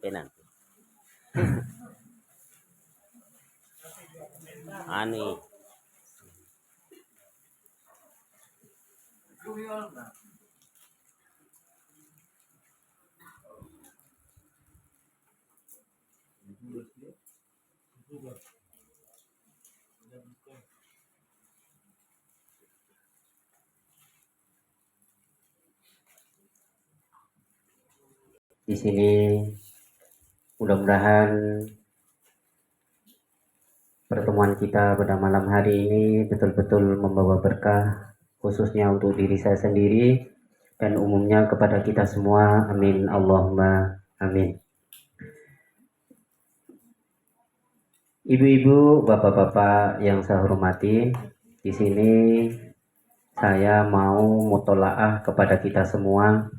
Tenan. Ani. Di sini mudah-mudahan pertemuan kita pada malam hari ini betul-betul membawa berkah, khususnya untuk diri saya sendiri dan umumnya kepada kita semua. Amin Allahumma amin. Ibu-ibu, bapak-bapak yang saya hormati, di sini saya mau mutolaah kepada kita semua.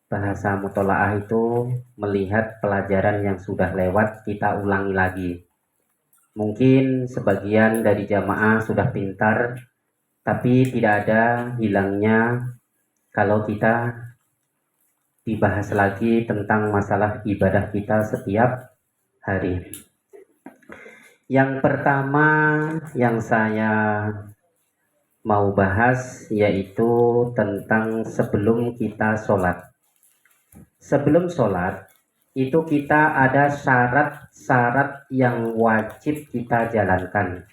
Bahasa mutolaah itu melihat pelajaran yang sudah lewat, kita ulangi lagi. Mungkin sebagian dari jamaah sudah pintar, tapi tidak ada hilangnya kalau kita dibahas lagi tentang masalah ibadah kita setiap hari. Yang pertama yang saya mau bahas yaitu tentang sebelum kita sholat. Sebelum sholat itu kita ada syarat-syarat yang wajib kita jalankan.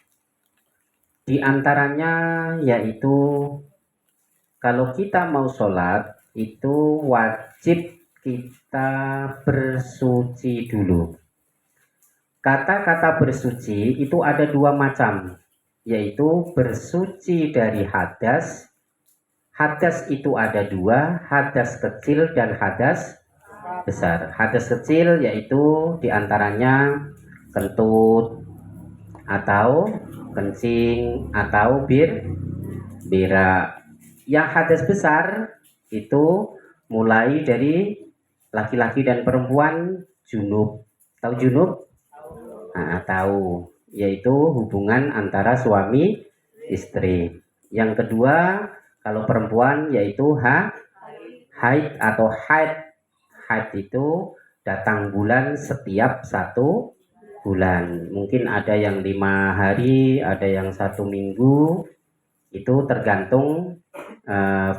Di antaranya yaitu kalau kita mau sholat itu wajib kita bersuci dulu. Kata-kata bersuci itu ada dua macam, yaitu bersuci dari hadas. Hadas itu ada dua, hadas kecil dan hadas besar. Hadas kecil yaitu diantaranya kentut atau kencing atau berak. Yang hadas besar itu mulai dari laki-laki dan perempuan junub. Tahu junub? Nah, tahu, yaitu hubungan antara suami istri. Yang kedua, kalau perempuan yaitu haid atau haid. Haid itu datang bulan setiap 1 bulan. Mungkin ada yang 5 hari, ada yang 1 minggu. Itu tergantung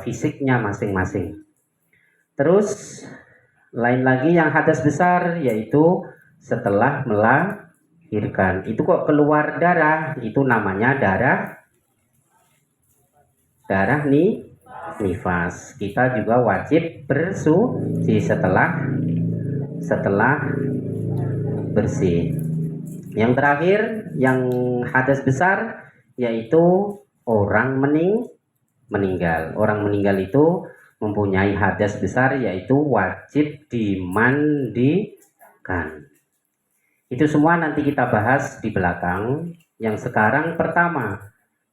fisiknya masing-masing. Terus lain lagi yang hadas besar yaitu setelah melahirkan. Itu kok keluar darah, itu namanya darah nifas. Kita juga wajib bersuci setelah bersih. Yang terakhir yang hadas besar yaitu orang meninggal. Orang meninggal itu mempunyai hadas besar yaitu wajib dimandikan. Itu semua nanti kita bahas di belakang. Yang sekarang pertama,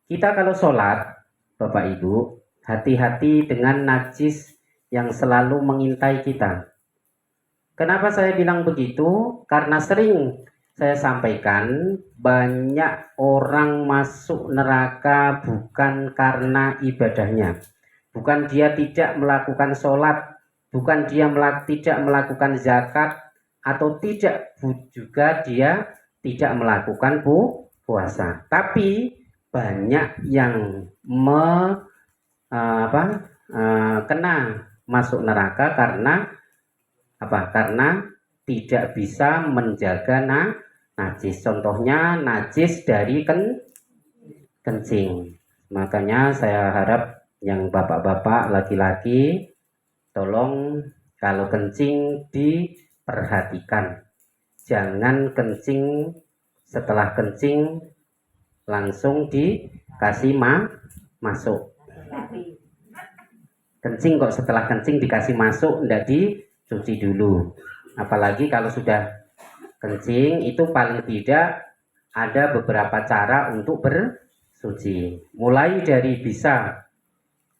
kita kalau sholat, Bapak Ibu, hati-hati dengan najis yang selalu mengintai kita. Kenapa saya bilang begitu? Karena sering saya sampaikan banyak orang masuk neraka bukan karena ibadahnya. Bukan dia tidak melakukan sholat, bukan dia tidak melakukan zakat, atau tidak juga dia tidak melakukan puasa. Tapi banyak yang kena masuk neraka karena apa? Karena tidak bisa menjaga najis. Contohnya najis dari kencing. Makanya saya harap yang bapak-bapak laki-laki tolong kalau kencing diperhatikan. Jangan kencing setelah kencing langsung dikasih masuk. Kencing kok setelah kencing dikasih masuk, tidak dicuci dulu. Apalagi kalau sudah kencing itu paling tidak ada beberapa cara untuk bersuci. Mulai dari bisa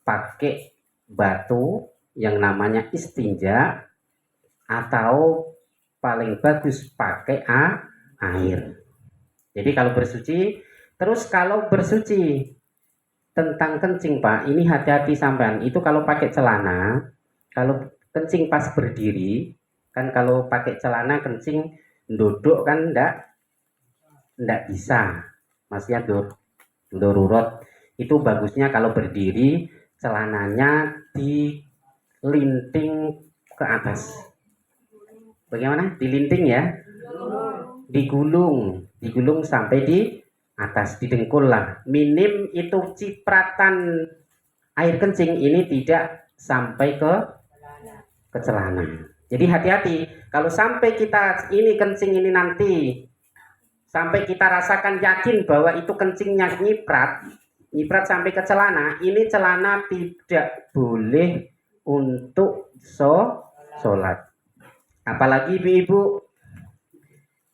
pakai batu yang namanya istinja, atau paling bagus pakai air. Jadi kalau bersuci, terus kalau bersuci tentang kencing Pak, ini hati-hati sampean. Itu kalau pakai celana, kalau kencing pas berdiri, Kan kalau pakai celana kencing duduk kan ndak bisa. Maksudnya darurat. Itu bagusnya kalau berdiri celananya dilinting ke atas. Bagaimana? Dilinting ya? Digulung sampai di atas, didengkul lah. Minim itu cipratan air kencing ini tidak sampai ke celana. Jadi hati-hati kalau sampai kita ini kencing ini nanti sampai kita rasakan yakin bahwa itu kencingnya nyiprat sampai ke celana, ini celana tidak boleh untuk sholat. Apalagi ibu-ibu,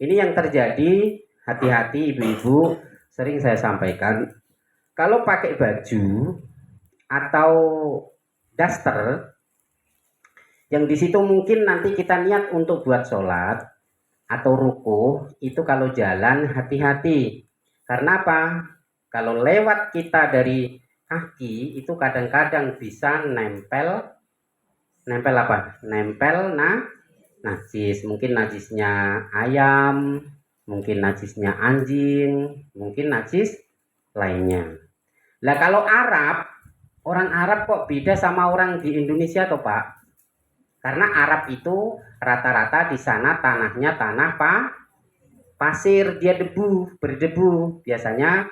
ini yang terjadi, hati-hati ibu-ibu, sering saya sampaikan, kalau pakai baju atau daster, yang di situ mungkin nanti kita niat untuk buat sholat atau rukuh, itu kalau jalan hati-hati. Karena apa? Kalau lewat kita dari kaki itu kadang-kadang bisa nempel apa? Nempel najis. Mungkin najisnya ayam, mungkin najisnya anjing, mungkin najis lainnya. Lah kalau orang Arab kok beda sama orang di Indonesia toh Pak? Karena Arab itu rata-rata di sana tanahnya tanah pasir, dia berdebu. Biasanya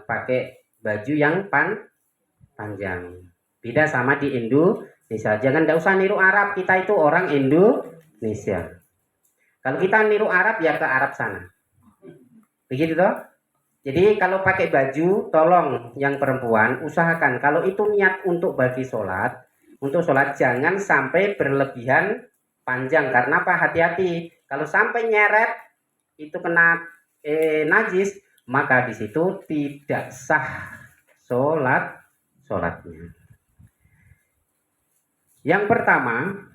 pakai baju yang panjang. Beda sama di Indonesia. Jangan enggak usah niru Arab, kita itu orang Indonesia. Kalau kita niru Arab ya ke Arab sana. Begitu toh? Jadi kalau pakai baju, tolong yang perempuan usahakan kalau itu niat untuk bagi untuk sholat jangan sampai berlebihan panjang. Karena apa? Hati-hati. Kalau sampai nyeret itu kena najis, maka di situ tidak sah sholatnya. Yang pertama,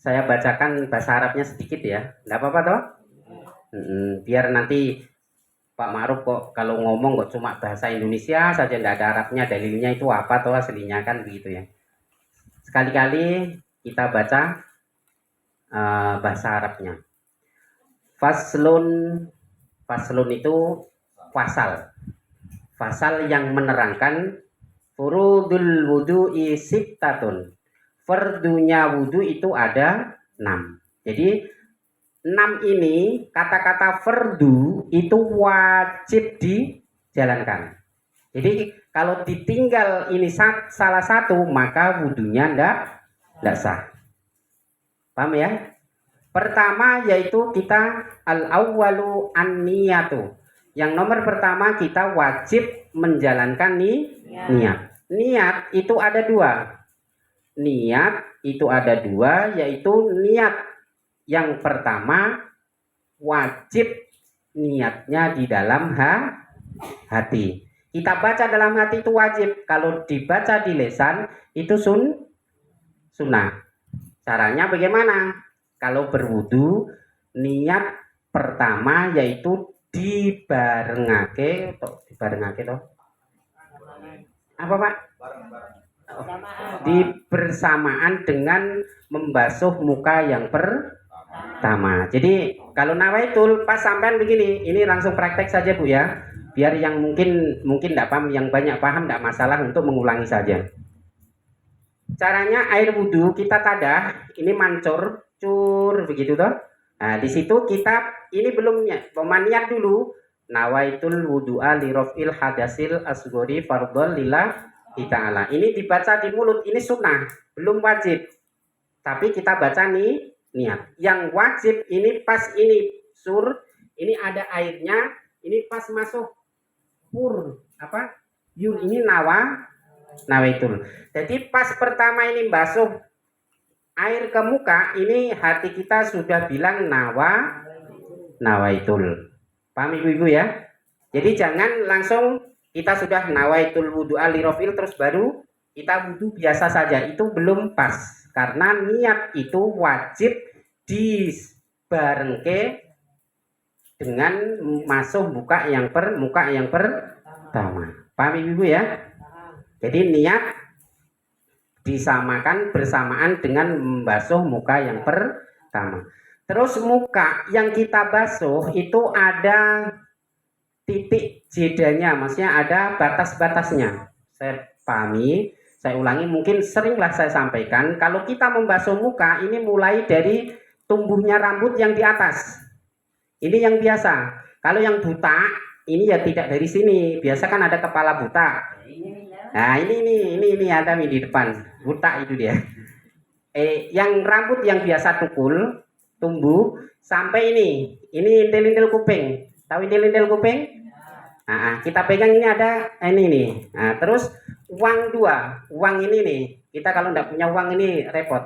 saya bacakan bahasa Arabnya sedikit ya, enggak apa-apa toh? Biar nanti Pak Ma'ruf kok kalau ngomong kok cuma bahasa Indonesia saja, enggak ada Arabnya, dalilnya itu apa toh aslinya, kan begitu ya. Sekali-kali kita baca bahasa Arabnya. Faslun itu fasal yang menerangkan furudul wudu'i sittatun. Fardunya wudu itu ada 6. Jadi 6 ini, kata-kata fardu itu wajib dijalankan. Jadi kalau ditinggal ini salah satu, maka wudunya enggak sah. Paham ya? Pertama yaitu kita al-awwalu an-niyatu. Yang nomor pertama kita wajib menjalankan niat. Niat itu ada 2. Niat itu ada 2, yaitu niat yang pertama wajib niatnya di dalam hati. Kita baca dalam hati itu wajib. Kalau dibaca di lisan itu sunnah. Caranya bagaimana? Kalau berwudu, niat pertama yaitu dibarengake toh. Apa Pak? Bersamaan dengan membasuh muka yang pertama. Jadi kalau nawaitul pas sampean begini, ini langsung praktek saja Bu ya. Biar yang mungkin enggak paham, yang banyak paham enggak masalah untuk mengulangi saja. Caranya air wudhu kita tadah, ini mancur, cur begitu toh. Nah, di situ kita ini belum niat dulu. Nawaitul wudu'a li raf'il hadasil asghari fardhon lillahi ta'ala. Ini dibaca di mulut, ini sunnah, belum wajib. Tapi kita baca niat. Yang wajib ini pas ini ini ada airnya, ini pas masuk ini nawaitul. Jadi pas pertama ini basuh air ke muka, ini hati kita sudah bilang nawaitul. Paham ibu-ibu ya? Jadi jangan langsung kita sudah nawaitul wudu'a li rafil terus baru kita wudu biasa saja, itu belum pas. Karena niat itu wajib dibarengke dengan masuk muka yang pertama. Paham ibu ya? Jadi niat disamakan bersamaan dengan membasuh muka yang pertama. Terus muka yang kita basuh itu ada titik jedanya, maksudnya ada batas-batasnya. Saya pahami, saya ulangi, mungkin seringlah saya sampaikan, kalau kita membasuh muka ini mulai dari tumbuhnya rambut yang di atas. Ini yang biasa. Kalau yang buta, ini ya tidak dari sini. Biasa kan ada kepala buta. Nah, ini ada di depan. Buta itu dia. Yang rambut yang biasa tukul, tumbuh sampai ini. Ini intil-intil kuping. Tahu intil-intil kuping? Nah, kita pegang ini ada ini nih. Nah, terus uang dua, uang ini nih. Kita kalau tidak punya uang ini repot.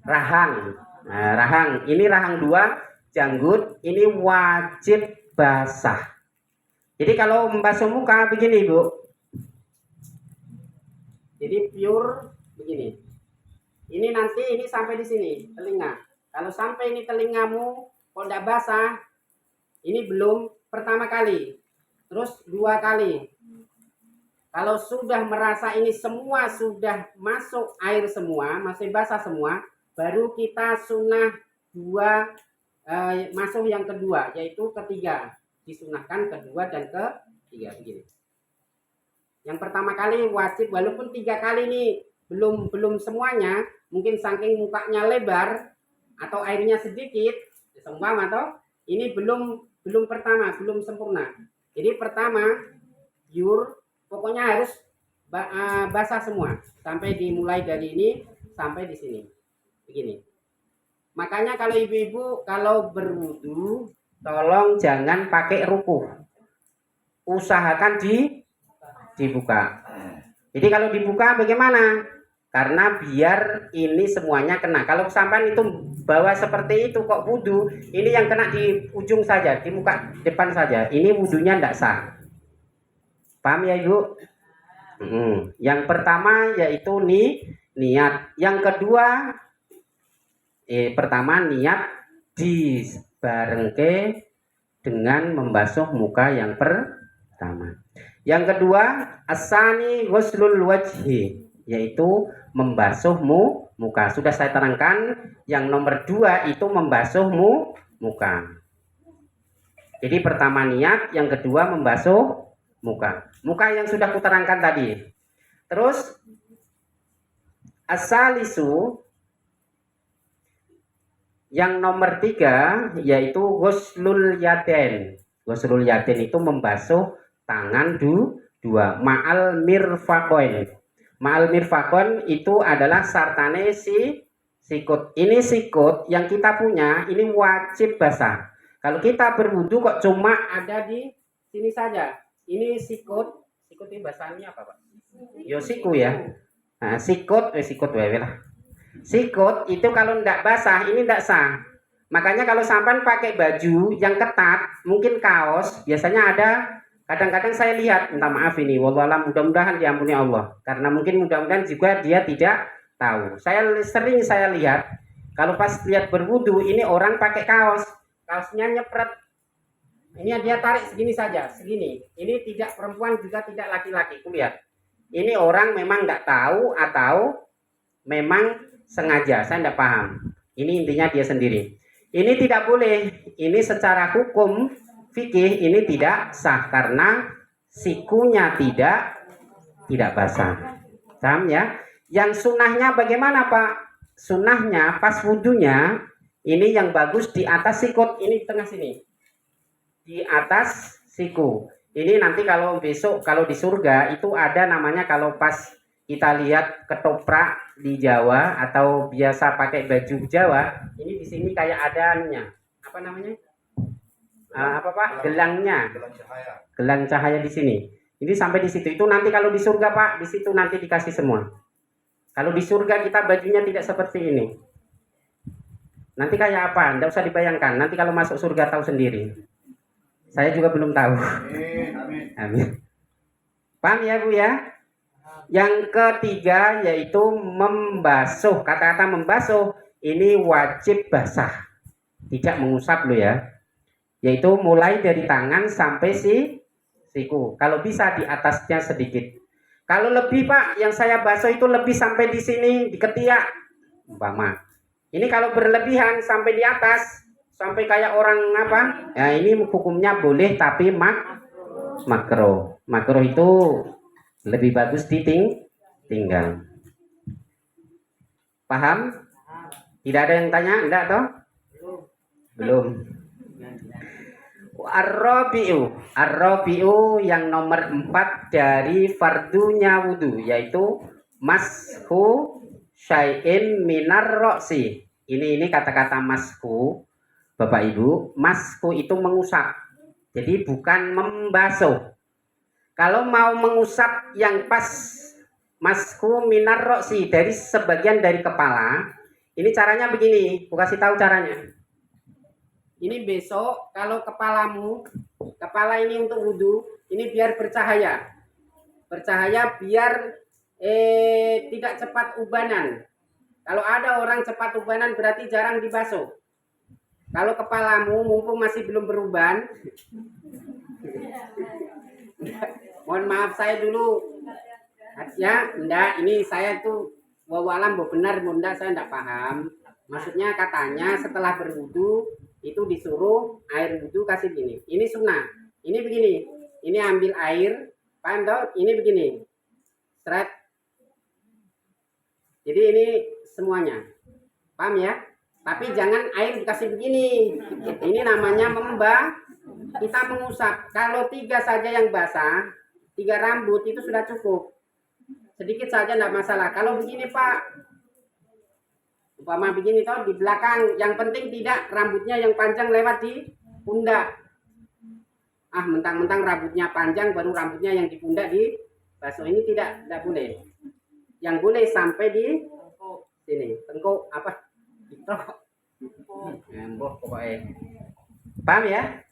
Rahang. Nah, rahang. Ini rahang dua, janggut. Ini wajib basah. Jadi kalau membasuh muka begini, Bu. Jadi pure begini. Ini nanti ini sampai di sini telinga. Kalau sampai ini telingamu kok tidak basah, ini belum pertama kali. Terus dua kali. Kalau sudah merasa ini semua sudah masuk air semua, masih basah semua, baru kita sunnah dua masuk yang kedua, yaitu ketiga. Disunahkan kedua dan ketiga begini. Yang pertama kali wajib, walaupun 3 kali ini belum semuanya, mungkin saking mukanya lebar atau airnya sedikit, seumpama atau ini belum pertama, belum sempurna. Jadi pertama pure, pokoknya harus basah semua sampai dimulai dari ini sampai di sini. Begini. Makanya kalau ibu-ibu kalau berwudu, tolong jangan pakai rukuh. Usahakan dibuka. Jadi kalau dibuka bagaimana? Karena biar ini semuanya kena. Kalau sampan itu bawa seperti itu kok wudu, ini yang kena di ujung saja, di muka depan saja. Ini wudunya tidak sah. Paham ya Ibu? Yang pertama yaitu niat. Yang kedua, pertama niat dibarengke dengan membasuh muka yang pertama. Yang kedua, asani ghuslul wajhi, yaitu membasuh muka. Sudah saya terangkan. Yang nomor 2 itu membasuh muka. Jadi pertama niat, yang kedua membasuh muka. Muka yang sudah kuterangkan tadi. Terus asalisu, yang nomor 3 yaitu ghuslul yaden. Ghuslul yaden itu membasuh tangan dua, ma'al mirfaqoin. Ma'al mirfaqoin itu adalah sartane sikut. Ini sikut yang kita punya ini wajib basah. Kalau kita berwudu kok cuma ada di sini saja. Ini sikut ini bahasanya apa, Pak? Yo siku ya. Nah, sikut lah. Sikut itu kalau tidak basah ini tidak sah. Makanya kalau sampan pakai baju yang ketat, mungkin kaos, biasanya ada. Kadang-kadang saya lihat, minta maaf ini, wallahualam, mudah-mudahan diampuni Allah. Karena mungkin mudah-mudahan juga dia tidak tahu. Sering saya lihat, kalau pas lihat berwudu, ini orang pakai kaosnya nyepret. Ini dia tarik segini saja, segini. Ini tidak perempuan juga tidak laki-laki. Lihat, ini orang memang nggak tahu atau memang sengaja. Saya tidak paham. Ini intinya dia sendiri. Ini tidak boleh. Ini secara hukum fikih ini tidak sah karena sikunya tidak basah. Paham ya? Yang sunnahnya bagaimana, Pak? Sunnahnya pas wudunya ini yang bagus di atas sikut, ini tengah sini. Di atas siku. Ini nanti kalau besok kalau di surga itu ada namanya, kalau pas kita lihat ketoprak di Jawa atau biasa pakai baju Jawa, ini di sini kayak ada anunya. Apa namanya? Apa Pak? Gelangnya. Gelang cahaya di sini. Ini sampai di situ. Itu nanti kalau di surga, Pak, di situ nanti dikasih semua. Kalau di surga kita bajunya tidak seperti ini. Nanti kayak apa? Tidak usah dibayangkan. Nanti kalau masuk surga tahu sendiri. Saya juga belum tahu. Amin. Paham ya, Bu ya? Yang ketiga yaitu membasuh. Kata-kata membasuh ini wajib basah. Tidak mengusap lo ya. Yaitu mulai dari tangan sampai siku. Kalau bisa di atasnya sedikit. Kalau lebih Pak, yang saya basuh itu lebih sampai di sini, di ketiak, umpama. Ini kalau berlebihan sampai di atas, sampai kayak orang apa? Ya ini hukumnya boleh tapi makro. Makro itu lebih bagus ditinggal. Paham? Tidak ada yang tanya? Enggak toh? Belum. Ar-rabi'u yang nomor 4 dari fardunya wudu, yaitu mashu syai'in minar roksi. Ini kata-kata mashu, Bapak Ibu. Mashu itu mengusap, jadi bukan membasuh. Kalau mau mengusap yang pas, mashu minar roksi, dari sebagian dari kepala, ini caranya begini, aku kasih tahu caranya. Ini besok kalau kepala ini untuk wudhu, ini biar bercahaya biar tidak cepat ubanan. Kalau ada orang cepat ubanan berarti jarang dibasuh. Kalau kepalamu mumpung masih belum beruban, mohon maaf saya dulu ya, enggak, ini saya tuh wawalam benar bunda, saya enggak paham. Maksudnya katanya setelah berwudu itu disuruh air wudhu kasih gini. Ini sunnah. Ini begini. Ini ambil air, paham toh? Ini begini. Seret. Jadi ini semuanya. Paham ya? Tapi jangan air dikasih begini. Ini namanya kita mengusap. Kalau 3 saja yang basah, 3 rambut itu sudah cukup. Sedikit saja enggak masalah. Kalau begini, Pak, umpama begini toh di belakang, yang penting tidak rambutnya yang panjang lewat di pundak. Mentang-mentang rambutnya panjang baru rambutnya yang di pundak di basuh, ini tidak boleh. Yang boleh sampai di sini, tengkuk apa? Pokoknya. Paham ya?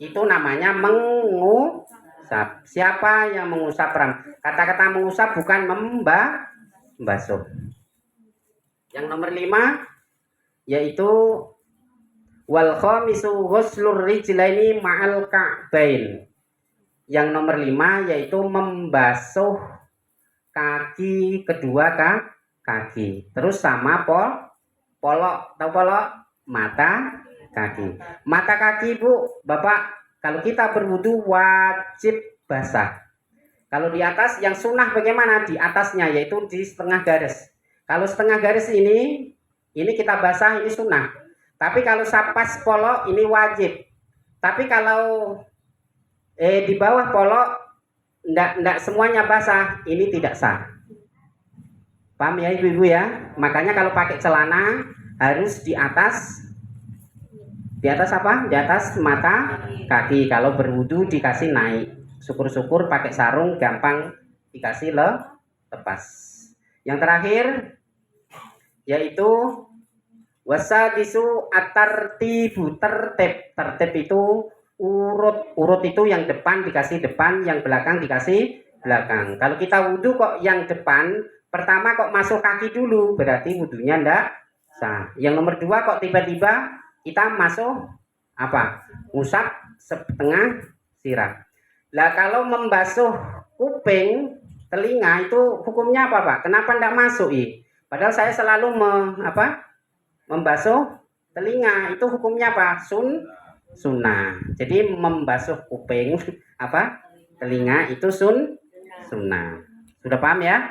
Itu namanya mengusap. Siapa yang mengusap rambut? Kata-kata mengusap bukan membasuh. Yang nomor 5 yaitu wal khamisu ghuslur rijlaini ma'al ka'bain. Yang nomor 5 yaitu membasuh kaki kedua kaki. Terus sama polok mata kaki. Mata kaki Bu, Bapak, kalau kita berwudu wajib basah. Kalau di atas yang sunnah bagaimana? Di atasnya yaitu di setengah garis. Kalau setengah garis ini kita basah, ini sunnah. Tapi kalau pas polok ini wajib. Tapi kalau di bawah polok enggak semuanya basah, ini tidak sah. Paham ya ibu-ibu ya? Makanya kalau pakai celana harus di atas apa? Di atas mata kaki. Kalau berwudu dikasih naik. Syukur-syukur pakai sarung gampang dikasih lepas. Yang terakhir yaitu wasadisu at-tartibu, tertib itu urut itu yang depan dikasih depan, yang belakang dikasih belakang. Kalau kita wudhu kok yang depan pertama kok masuk kaki dulu, berarti wudhunya ndak sah. Yang nomor 2 kok tiba-tiba kita masuk apa? Ngusap setengah sirah. Lah kalau membasuh kuping, telinga itu hukumnya apa Pak? Kenapa ndak masuk? Padahal saya selalu membasuh telinga, itu hukumnya apa? Sunnah. Jadi membasuh kuping telinga itu sunnah. Sudah paham ya?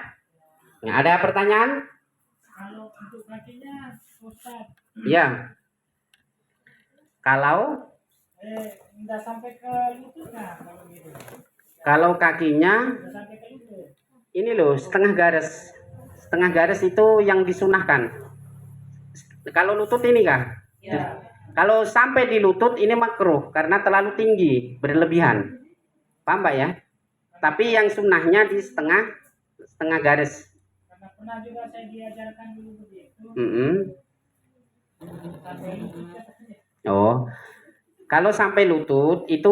Ada pertanyaan? Kalau untuk kakinya Ustaz. Iya. Kalau enggak sampai ke lututnya kalau gitu. Kalau kakinya Enggak sampai ke lutut. ini loh, setengah garis. Setengah garis itu yang disunahkan. Kalau lutut ini kah? Ya. Kalau sampai di lutut ini makruh karena terlalu tinggi, berlebihan. Paham Pak ya? Tapi yang sunnahnya di setengah garis. Karena pernah juga saya diajarkan dulu begitu. Sampai lututnya. Oh. Kalau sampai lutut itu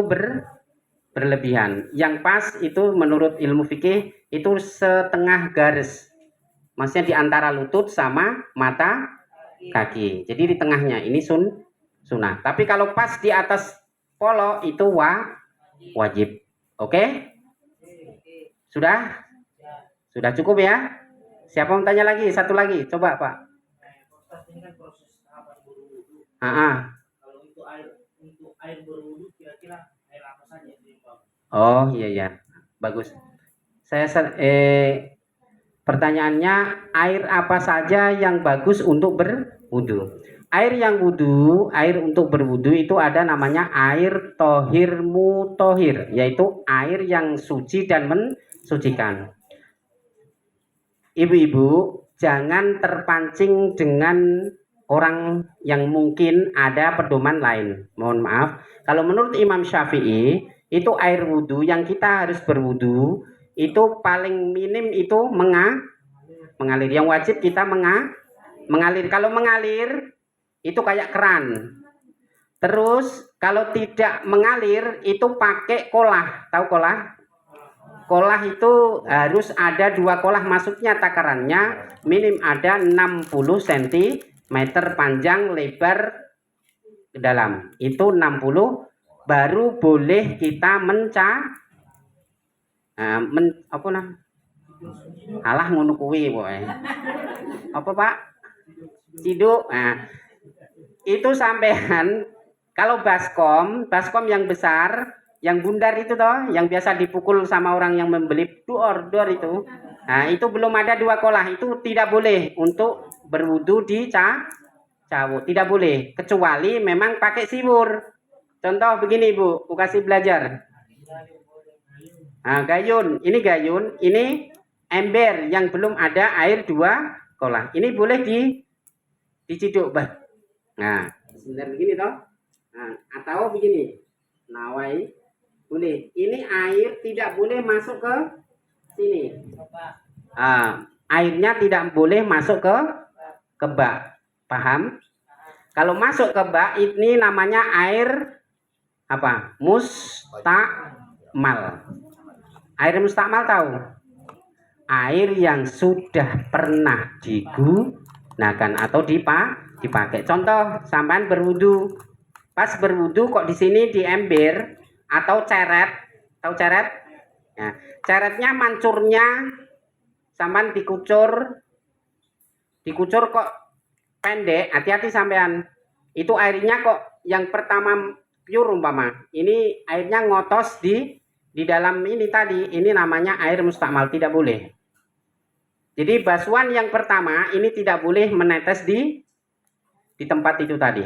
berlebihan. Yang pas itu menurut ilmu fikih itu setengah garis. Maksudnya di antara lutut sama mata kaki. Jadi di tengahnya ini sunnah. Tapi kalau pas di atas polok itu wajib. Oke? Sudah? Sudah cukup ya? Siapa mau tanya lagi? Satu lagi, coba Pak. Ini kan proses tahapan berwudu. Kalau itu untuk air berwudu kira-kira air apa saja yang bagus? Oh iya ya, bagus. Pertanyaannya, air apa saja yang bagus untuk berwudu? Air untuk berwudu itu ada namanya air tohir mutohir, yaitu air yang suci dan mensucikan. Ibu-ibu, jangan terpancing dengan orang yang mungkin ada pedoman lain. Mohon maaf, kalau menurut Imam Syafi'i, itu air wudhu yang kita harus berwudhu, itu paling minim itu mengalir. Yang wajib kita mengalir. Kalau mengalir, itu kayak keran. Terus, kalau tidak mengalir, itu pakai kolah. Tahu kolah? Kolah itu harus ada 2 kolah, maksudnya takarannya minim ada 60 cm panjang, lebar ke dalam. Itu 60 baru boleh kita alah ngono kuwi pokoke. Apa Pak? Ciduk. Nah, itu sampean kalau baskom yang besar, yang bundar itu toh, yang biasa dipukul sama orang yang membeli dor itu. Nah, itu belum ada 2 kolah, itu tidak boleh untuk berwudu di cawuk, tidak boleh, kecuali memang pakai siwur. Contoh begini Bu, aku kasih belajar. Nah, gayun, ini ember yang belum ada air 2 kolah. Ini boleh diciduk, Bah. Nah, sebentar begini toh. Nah, atau begini. Nawai boleh. Ini air tidak boleh masuk ke sini. Airnya tidak boleh masuk ke bak. Paham? Kalau masuk ke bak ini namanya air apa? Mustakmal. Air mustakmal tahu? Air yang sudah pernah digunakan atau dipakai. Contoh, sampean berwudu. Pas berwudu kok di sini di ember atau ceret, tahu ceret? Nah, ceretnya mancurnya sampean dikucur kok pendek, hati-hati sampean. Itu airnya kok yang pertama pure umpama. Ini airnya ngotos di dalam ini tadi. Ini namanya air mustakmal, tidak boleh. Jadi basuhan yang pertama ini tidak boleh menetes di tempat itu tadi.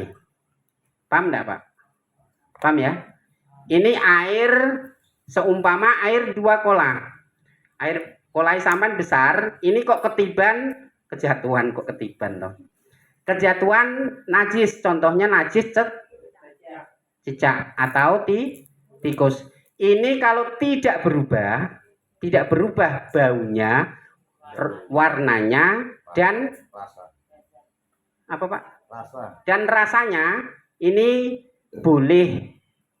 Paham enggak, Pak? Paham ya? Ini air seumpama air 2 kolah. Air kolai sampan besar, ini kok ketiban, kejatuhan kok ketiban toh. Kejatuhan najis, contohnya najis cicak atau tikus. Ini kalau tidak berubah baunya, warnanya dan apa Pak? Dan rasanya ini boleh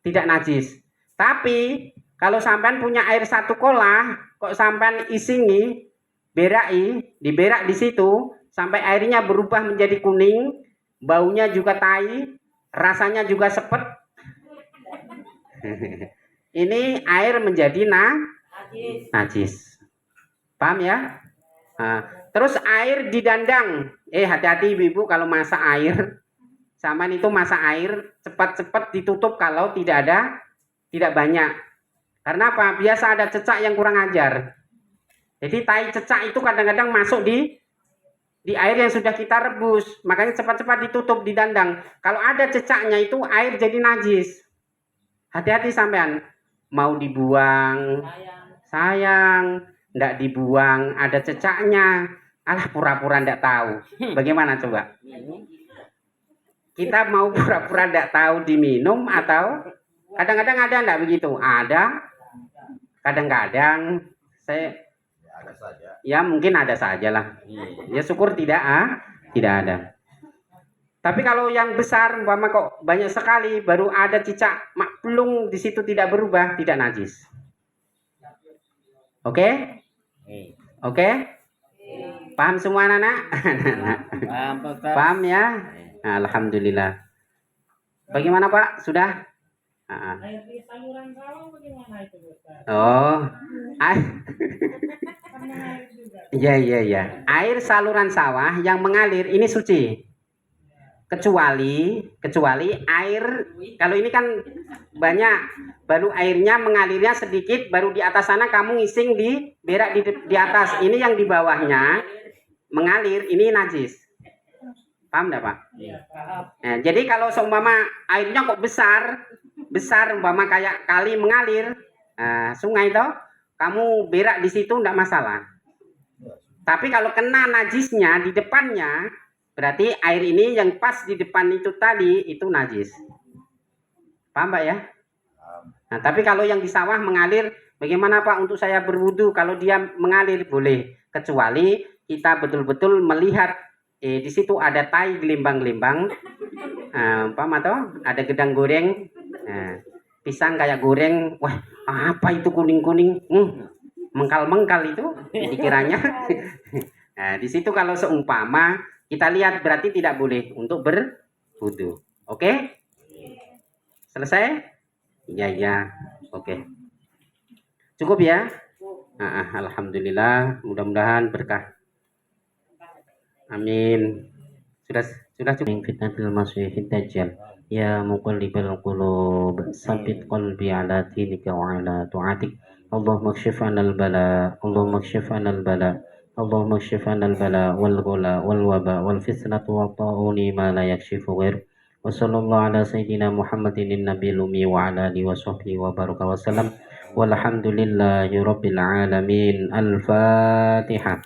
tidak najis. Tapi kalau sampean punya air 1 kolah, kok sampean isingi, diberak di situ sampai airnya berubah menjadi kuning, baunya juga tai, rasanya juga sepet. Ini air menjadi najis. Paham ya? Nah, terus air didandang. Hati-hati ibu-ibu kalau masak air. Sampean itu masak air cepat-cepat ditutup kalau tidak banyak. Karena apa? Biasa ada cecak yang kurang ajar. Jadi tai cecak itu kadang-kadang masuk di air yang sudah kita rebus. Makanya cepat-cepat ditutup, didandang. Kalau ada cecaknya itu air jadi najis. Hati-hati sampean. Mau dibuang, sayang. Nggak dibuang, ada cecaknya. Alah pura-pura nggak tahu. Bagaimana coba? Kita mau pura-pura nggak tahu diminum atau kadang-kadang ada nggak begitu? Ada. Kadang-kadang saya ya mungkin ada saja lah. Ya syukur tidak ada. Tapi kalau yang besar, umpama kok banyak sekali, baru ada cicak maklung di situ tidak berubah, tidak najis. Oke? Oke? Paham semua anak-anak? Paham ya? Alhamdulillah. Bagaimana Pak? Sudah? Air di saluran sawah bagaimana itu, Ustaz? Oh, air, Kan mengalir juga. iya. Air saluran sawah yang mengalir ini suci. Kecuali air, kalau ini kan banyak, baru airnya mengalirnya sedikit, baru di atas sana kamu ngising di berak di atas. Ini yang di bawahnya mengalir, ini najis. Paham enggak, Pak? Iya, paham. Nah, jadi kalau seumpama airnya kok besar umpama kayak kali mengalir, sungai itu, kamu berak di situ enggak masalah. Tapi kalau kena najisnya di depannya, berarti air ini yang pas di depan itu tadi itu najis. Paham, Pak ya? Nah, tapi kalau yang di sawah mengalir, bagaimana Pak untuk saya berwudu kalau dia mengalir? Boleh, kecuali kita betul-betul melihat di situ ada tai gelembang-gelembang, paham atau ada gedang goreng, pisang kayak goreng, wah apa itu kuning-kuning, mengkal-mengkal itu dikiranya. Nah, di situ kalau seumpama kita lihat berarti tidak boleh untuk berwudu. Oke? Selesai? Iya. Oke. Cukup ya? Alhamdulillah, mudah-mudahan berkah. Amin. Sudah cukup. Fitnatul masiihid dajjal. Ya muqallibal qulub, sabbit qalbi ala dinika wa ala ta'atik. Allahumma kshif 'anal bala, Allahumma kshif 'anal bala. Allahumma kshif 'anal bala wal ghula wal waba wal fitnatu wa ta'uni ma la yakshifu ghair. Wa sallallahu ala sayyidina Muhammadin nabiyil ummi wa ala alihi wa sahbihi wa baraka wa sallam. Walhamdulillahi rabbil alamin. Al-Fatihah.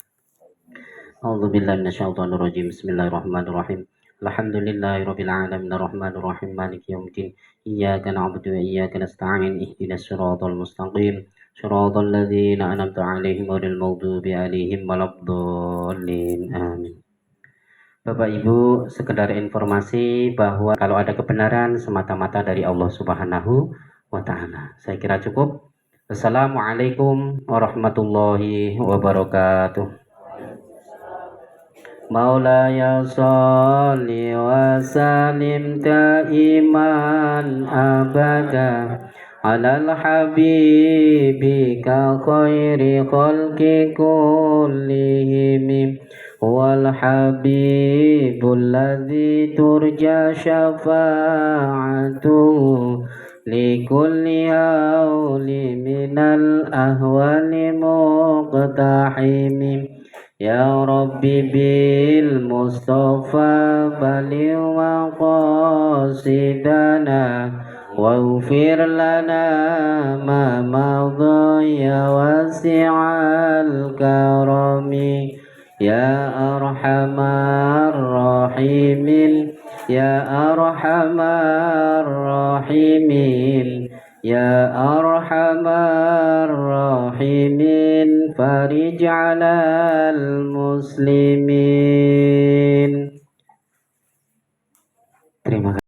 A'udzu billahi minasyaitonir rajim. Bismillahirrahmanirrahim. Alhamdulillahi rabbil alamin arrahmanir rahim maliki yaumiddin. Iyyaka na'budu wa iyyaka nasta'in. Ihdinas siratal mustaqim. Shiratal ladzina an'amta 'alaihim ghairil maghdubi 'alaihim waladdallin. Amin. Bapak Ibu, sekedar informasi bahwa kalau ada kebenaran semata-mata dari Allah Subhanahu wa taala. Saya kira cukup. Assalamualaikum warahmatullahi wabarakatuh. Maulaya sholli wa salim daiman abada alal habibika khairi khalqi kullihim wal habibul ladzi turja syafa'atuhu likulli hauli minal ahwali muqtahimi. Ya Rabbi bil Mustafa baligh maqasidana waghfir lana ma madha ya wasi'al karami ya arhamar rahimin ya arhamar rahimin ya arhamar rahimin farij 'alal muslimin.